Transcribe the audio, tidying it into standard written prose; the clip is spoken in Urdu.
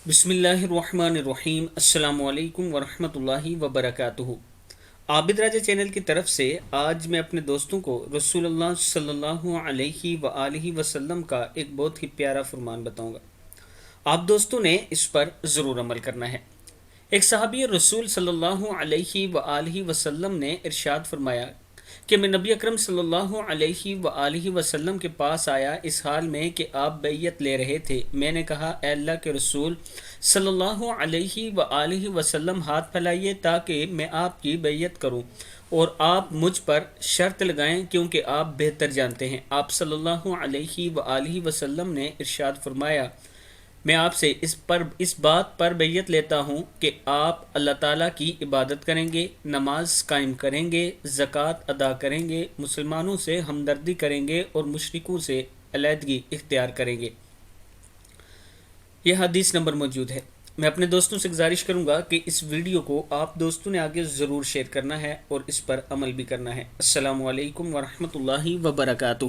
بسم اللہ الرحمن الرحیم۔ السلام علیکم ورحمۃ اللہ وبرکاتہ۔ عابد راجہ چینل کی طرف سے آج میں اپنے دوستوں کو رسول اللہ صلی اللہ علیہ وآلہ وسلم کا ایک بہت ہی پیارا فرمان بتاؤں گا۔ آپ دوستوں نے اس پر ضرور عمل کرنا ہے۔ ایک صحابی رسول صلی اللہ علیہ وآلہ وسلم نے ارشاد فرمایا کہ میں نبی اکرم صلی اللہ علیہ وآلہ وسلم کے پاس آیا اس حال میں کہ آپ بیعت لے رہے تھے۔ میں نے کہا اے اللہ کے رسول صلی اللہ علیہ وآلہ وسلم، ہاتھ پھیلائیے تاکہ میں آپ کی بیعت کروں اور آپ مجھ پر شرط لگائیں کیونکہ آپ بہتر جانتے ہیں۔ آپ صلی اللہ علیہ وآلہ وسلم نے ارشاد فرمایا میں آپ سے اس بات پر بیعت لیتا ہوں کہ آپ اللہ تعالیٰ کی عبادت کریں گے، نماز قائم کریں گے، زکوٰۃ ادا کریں گے، مسلمانوں سے ہمدردی کریں گے اور مشرکوں سے علیحدگی اختیار کریں گے۔ یہ حدیث نمبر موجود ہے۔ میں اپنے دوستوں سے گزارش کروں گا کہ اس ویڈیو کو آپ دوستوں نے آگے ضرور شیئر کرنا ہے اور اس پر عمل بھی کرنا ہے۔ السلام علیکم ورحمۃ اللہ وبرکاتہ۔